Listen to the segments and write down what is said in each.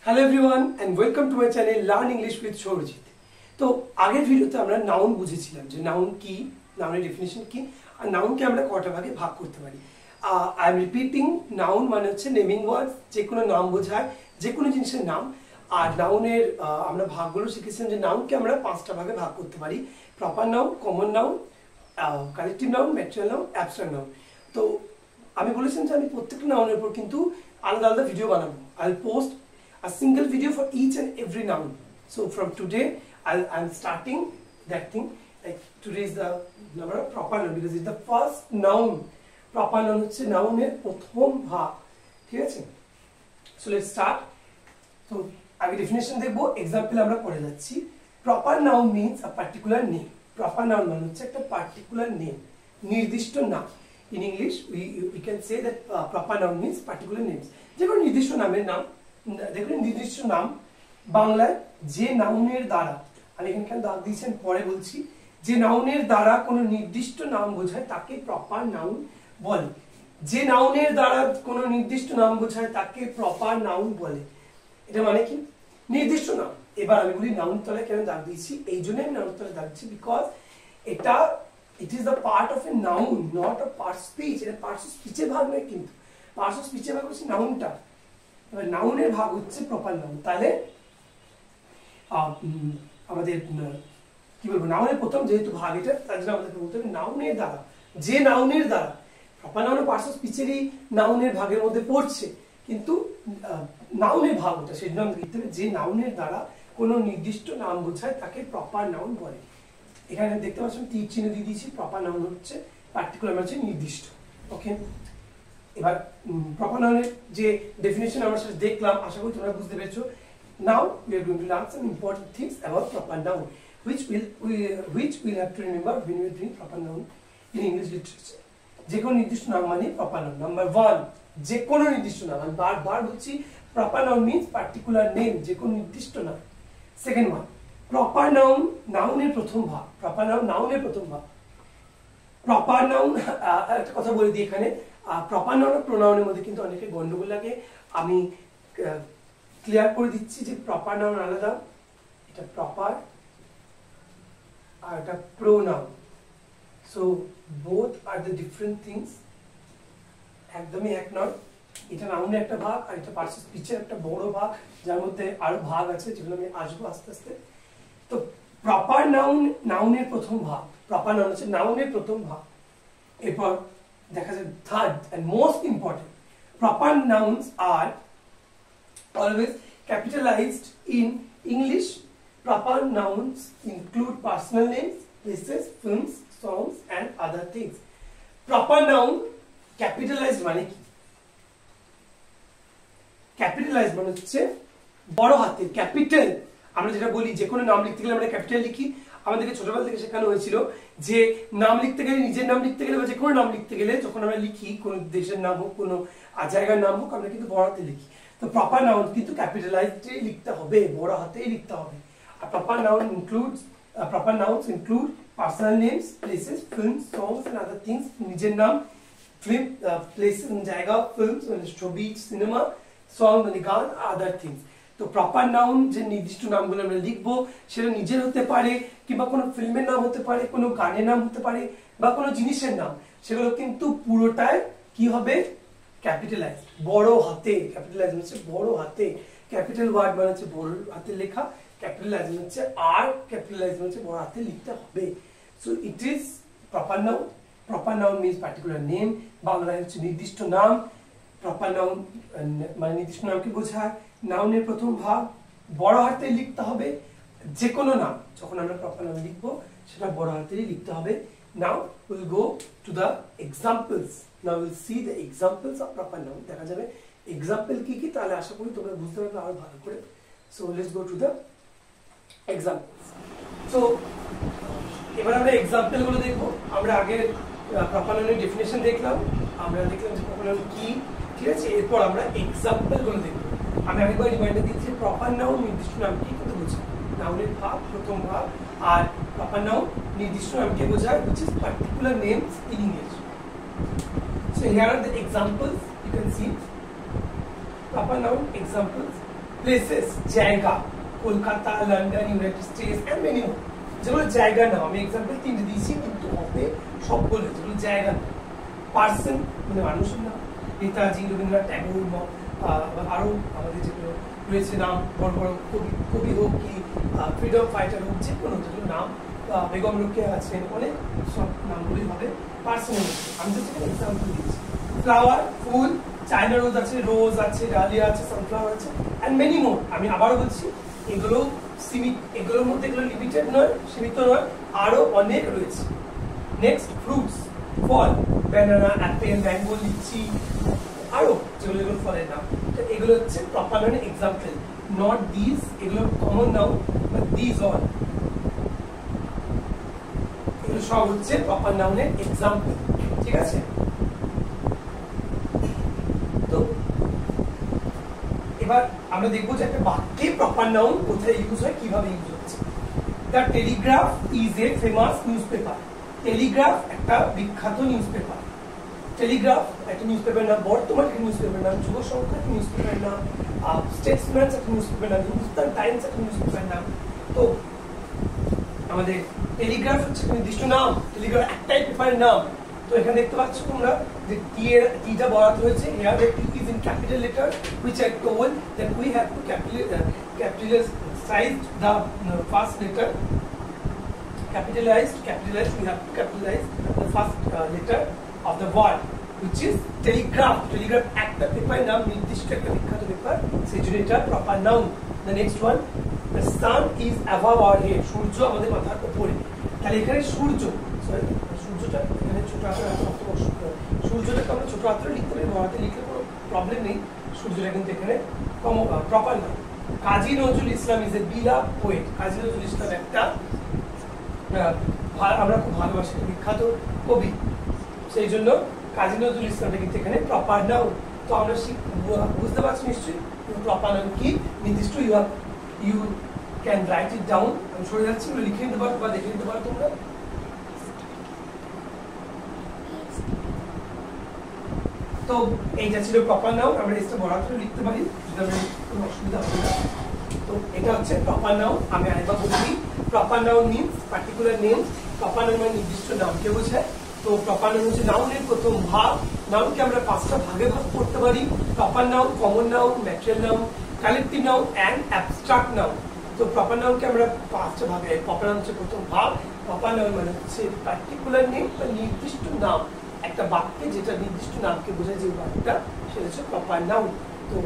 Hello everyone and welcome to my channel Learn English with Shorjit. তো আগের ভিডিওতে আমরা নাউন বুঝেছিলাম যে নাউন কি, নাউনের ডেফিনিশন কি আর নাউনকে আমরা কটা ভাগে ভাগ করতে পারি। আই এম রিপিটিং, নাউন মানে হচ্ছে নেমিং ওয়ার্ড, যে কোনো নাম বোঝায়, যে কোনো জিনিসের নাম। আর নাউনের আমরা ভাগগুলো শিখেছিলাম যে নাউনকে আমরা পাঁচটা ভাগে ভাগ করতে পারি: proper noun, common noun, collective noun, material noun, abstract noun. তো আমি বলেছিলাম যে আমি প্রত্যেকটা নাউনের উপর কিন্তু আলাদা আলাদা ভিডিও বানাবো। I will post a single video for each and every noun. So from today I'm starting that thing. Like today is the number of proper noun because it's the first noun. Proper noun হচ্ছে নাউনের প্রথম ভাগ, ঠিক আছে? So let's start. So আগে definition দেখবো, example আমরা পড়ে যাচ্ছি। Proper noun means a particular name. Proper noun মানে হচ্ছে একটা particular name, নির্দিষ্ট নাম। In English we can say that proper noun means particular names. যে কোনো নির্দিষ্ট নামের নাম, দেখুন নির্দিষ্ট নাম বাংলায় যে নাউনের দ্বারা, আমি এখানে দাগ দিয়েছেন পরে বলছি, যে নাউনের দ্বারা কোনো নির্দিষ্ট নাম বোঝায় তাকে প্রপার নাউন বলে। যে নাউনের দ্বারা কোনো নির্দিষ্ট নাম বোঝায় তাকে প্রপার নাউন বলে। এটা মানে কি? নির্দিষ্ট নাম। এবার আমি বলি নাউন তলায় কেন দাগ দিয়েছি, এই জন্য আমি নাউন তলায় দাগ দিচ্ছি বিকজ এটা it is the part of a noun, not a part speech. এটা পার্ট অফ স্পিচের ভাগ নয়, কিন্তু পার্ট অফ স্পিচের ভাগ হচ্ছে নাউনটা। নাউনের ভাগ হচ্ছে প্রপার নাউন। তাহলে আমাদের কি বলবো, নাউনের প্রথম যেহেতু ভাগ এটা, তার জন্য আমাদেরকে বলতে হবে নাউনের দ্বারা, যে নাউনের দ্বারা। প্রপার নাউন পার্টস অফ স্পিচেরই নাউনের ভাগের মধ্যে পড়ছে, কিন্তু নাউনের ভাগ ওটা, সেই জন্য আমাদের লিখতে হবে যে নাউনের দ্বারা কোনো নির্দিষ্ট নাম বোঝায় তাকে প্রপার নাউন বলে। এখানে দেখতে পাচ্ছেন তীর চিহ্ন দিয়ে দিয়েছি। প্রপার নাউন হচ্ছে পার্টিকুলার, মানে নির্দিষ্ট। ওকে, এবার প্রপার নাউনের যে ডেফিনিশন আমরা সেটা দেখলাম, আশা করি তোমরা বুঝতে পেরেছো। নাও we are going to learn some important things about proper noun which we'll have to remember when we are doing proper noun in English literature. যে কোনো নির্দিষ্ট নাম মানে প্রপার নাউন। নাম্বার 1, যে কোনো নির্দিষ্ট নাম। আমি বারবার বলছি proper noun means particular name, যে কোনো নির্দিষ্ট নাম। সেকেন্ড ওয়ান, প্রপার নাউন নাউনের প্রথম ভাগ। প্রপার নাউন নাউনের প্রথম ভাগ। প্রপার নাউন একটা কথা বলে দিই এখানে, প্রপার নাউন আর প্রোনাউনের মধ্যে কিন্তু অনেকে গন্ডগোল লাগে। আমি ক্লিয়ার করে দিচ্ছি যে প্রপার নাউন আলাদা, এটা প্রপার আর এটা pronoun. So both are the different things, একদমই এক নয়। এটা নাউনের একটা ভাগ আর এটা পার্টস অফ স্পিচের একটা বড় ভাগ, যার মধ্যে আরো ভাগ আছে যেগুলো আমি আসবো আস্তে আস্তে। তো প্রপার নাউন নাউনের প্রথম ভাগ। প্রপার নাউন হচ্ছে নাউনের প্রথম ভাগ। এরপর দেখা যায় third and most important, proper nouns are always capitalized in English. Proper nouns include personal names, places, films, songs and other things. Proper noun capitalized মানে কি? Capitalized মানে হচ্ছে বড় হাতের, ক্যাপিটাল। আমরা যেটা বলি যে কোনো নাম লিখতে গেলে আমরা ক্যাপিটাল লিখি। আমাদেরকে ছোটবেলা থেকে শেখানো হয়েছিল যে নাম লিখতে গেলে, নিজের নাম লিখতে গেলে বা যে কোনো নাম লিখতে গেলে, যখন আমরা লিখি কোনো দেশের নাম হোক, কোনো জায়গার নাম হোক, আমরা কিন্তু বড় হাতে লিখি। তো প্রপার নাউন কিন্তু ক্যাপিটালাইজড লিখতে হবে, বড় হাতেই লিখতে হবে। আর proper nouns include personal names, places, films, songs and other things. নিজের নাম, ফিল্ম, প্লেসেস জায়গা, ফিল্মস মানে ছবি, সিনেমা, সং মানে গান, আদার থিংস। তো প্রপার নাউন যে নির্দিষ্ট নামগুলো আমরা লিখবো সেটা নিজের হতে পারে, কিংবা কোনো ফিল্মের নাম হতে পারে, কোনো গানের নাম হতে পারে, বা কোনো জিনিসের নাম। সেগুলো কিন্তু পুরোটাই কি হবে? ক্যাপিটালাইজড, বড় হাতে। ক্যাপিটালাইজড হচ্ছে বড় হাতে। ক্যাপিটাল ওয়ার্ড মানে হচ্ছে বড় হাতে লেখা, ক্যাপিটালাইজড হচ্ছে আর ক্যাপিটালাইজড হচ্ছে বড় হাতে লিখতে হবে। So it is proper noun. Proper noun means particular name, বাংলায় হচ্ছে নির্দিষ্ট নাম। প্রপার নাউন মানে নির্দিষ্ট নামকে বোঝায়। নাউনের প্রথম ভাগ, বড় হাতে লিখতে হবে। যে কোনো নাম যখন আমরা প্রপার নাউন লিখবো সেটা বড় হাতেই লিখতে হবে। Now will go to the examples. Now will see the examples of proper noun. দেখা যাবে এক্সাম্পল কি কি, তাহলে আশা করি তোমরা বুঝতে পারবে আরো ভালো করে। So let's go to the examples. So এবার আমরা এক্সাম্পল গুলো দেখবো। আমরা আগে প্রপার নাউনের ডেফিনিশন দেখলাম, আমরা দেখলাম যে প্রপার নাউন কি, ঠিক আছে? এরপর আমরা এক্সাম্পল গুলো দেখবো। আমি আরেকবার রিমাইন্ডার দিচ্ছি, প্রপার নাউন নির্দিষ্ট নামকে কিন্তু বোঝায়, নাউনের ভাগ প্রথম ভাগ। আর প্রপার নাউন নির্দিষ্ট নামকে বোঝায়, which is particular names in English. So here are the examples you can see. Proper noun examples: places জায়গা, Kolkata, London, United States and many more. যেগুলো জায়গা নাম, আমি এক্সাম্পল তিনটে দিয়েছি কিন্তু হবে সবগুলো যেগুলো জায়গা নাম। পার্সন মানে মানুষের নাম, নেতাজি, রবীন্দ্রনাথ ট্যাগোর, আরো আমাদের যেগুলো রয়েছে নাম, বড় বড় কবি হোক কি ফ্রিডম ফাইটার হোক, যে কোনো যেগুলো নাম, বেগম রোকেয়া আছেন, অনেক সব নামগুলি হবে পার্সনের মধ্যে। আমি তো সেখানে এক্সাম্পল দিয়েছি। ফ্লাওয়ার ফুল, চায়না রোজ আছে, ডালিয়া আছে, সানফ্লাওয়ার আছে অ্যান্ড মেনি মোর। আমি আবারও বলছি এগুলো এগুলোর মধ্যে এগুলো লিমিটেড নয়, সীমিত নয়, আরো অনেক রয়েছে। নেক্সট ফ্রুটস, ফল, ব্যানানা, অ্যাপেল, ম্যাঙ্গো, লিচি, আরো যেগুলো এগুলো ফলের নাম। তো এগুলো হচ্ছে proper noun example, not this, এগুলো common noun, but this all, এগুলো সব হচ্ছে প্রপার নাউনের এক্সাম্পল। ঠিক আছে? তো এবার আমরা দেখবো যে একটা বাক্যে প্রপার নাউন কোথায় ইউজ হয়, কিভাবে ইউজ হচ্ছে। The Telegraph is a famous news paper. Telegraph একটা বিখ্যাত নিউজ পেপার। টেলিগ্রাফ একটা নিউজ পেপার নাম, বর্তমান একটা নিউজ পেপার নাম, যুব সংখ্যা একটা নিউজ পেপার নাম, স্টেটসম্যান একটা নিউজ পেপার নাম, হিন্দুস্তান টাইমস একটা নিউজ পেপার নাম। তো আমাদের টেলিগ্রাফ হচ্ছে একটা নির্দিষ্ট নাম, টেলিগ্রাফ একটাই পেপারের নাম। তো এখানে দেখতে পাচ্ছ তোমরা যে টিটা বরাদ্দ হয়েছে, here the T is in capital letter which I told that we have to capitalize the first letter, capitalized, we have to capitalize the first letter of the word which is telegraph. Telegraph একটা পেপারের নাম, নির্দিষ্ট একটা বিখ্যাত paper, সেই জন্য এটা proper noun. The next one, the sun is above our head. সূর্য আমাদের মাথার উপরে। তাহলে এখানে সূর্যটা এখানে ছোট হাতের সূর্যটাকে আমরা ছোট হাতে লিখতে পারি, বড় হাতে লিখলে কোনো প্রবলেম নেই। সূর্যটা কিন্তু এখানে proper noun. Kazi Nazrul Islam is a beloved poet. Kazi Nazrul Islam একটা আমরা খুব ভালোবাসি, বিখ্যাত কবি, সেই জন্য কাজী নজরুল ইসলামটা কিন্তু এখানে প্রপার নাউন। তো আমরা বুঝতে পারছি নিশ্চয়ই প্রপার নাউন কি, নির্দিষ্ট you can write it down. আমি সরে যাচ্ছি, লিখে নিতে পারো বা দেখে নিতে পারো তোমরা। তো এইটা ছিল প্রপার নাউন, আমরা এটা বড় করে লিখতে পারি, কোনো অসুবিধা হবে না। তো এটা হচ্ছে প্রপার নাউন। আমি আরেকবার বলছি, proper noun means particular name. Proper noun মানে নির্দিষ্ট নামকে বোঝায়। তো প্রপার নাউন হচ্ছে নাউনের প্রথম ভাগ। নাউনকে আমরা 5টা ভাগে ভাগ করতে পারি, proper noun, common noun, material noun, collective noun and abstract noun. তো প্রপার নাউনকে আমরা 5টা ভাগে, প্রপার নাউন হচ্ছে প্রথম ভাগ। প্রপার নাউন মানে হচ্ছে পার্টিকুলার নেম বা নির্দিষ্ট নাম, একটা বাক্যে যেটা নির্দিষ্ট নামকে বোঝায় যে বাক্যটা, সেটা হচ্ছে প্রপার নাউন। তো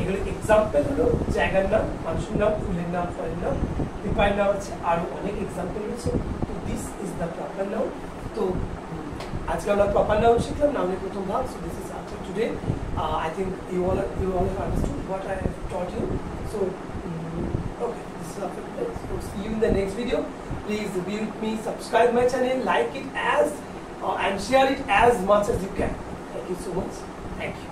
এগুলো এক্সাম্পল হলো জায়গার নাম, মানুষের নাম, ফুলের নাম, ফলের নাম, পেপারের নাম আছে, আরো অনেক এক্সাম্পল রয়েছে। তো this is the proper noun. তো আজকে আমরা প্রপার নাউন শিখলাম, নাউনের প্রথম ভাগ। So this is after today. I think you all have understood what I have taught you. So okay, this is after today. So see you in the next video. Please be with me, subscribe my channel, like it and share it as much as you can. Thank you so much. Thank you.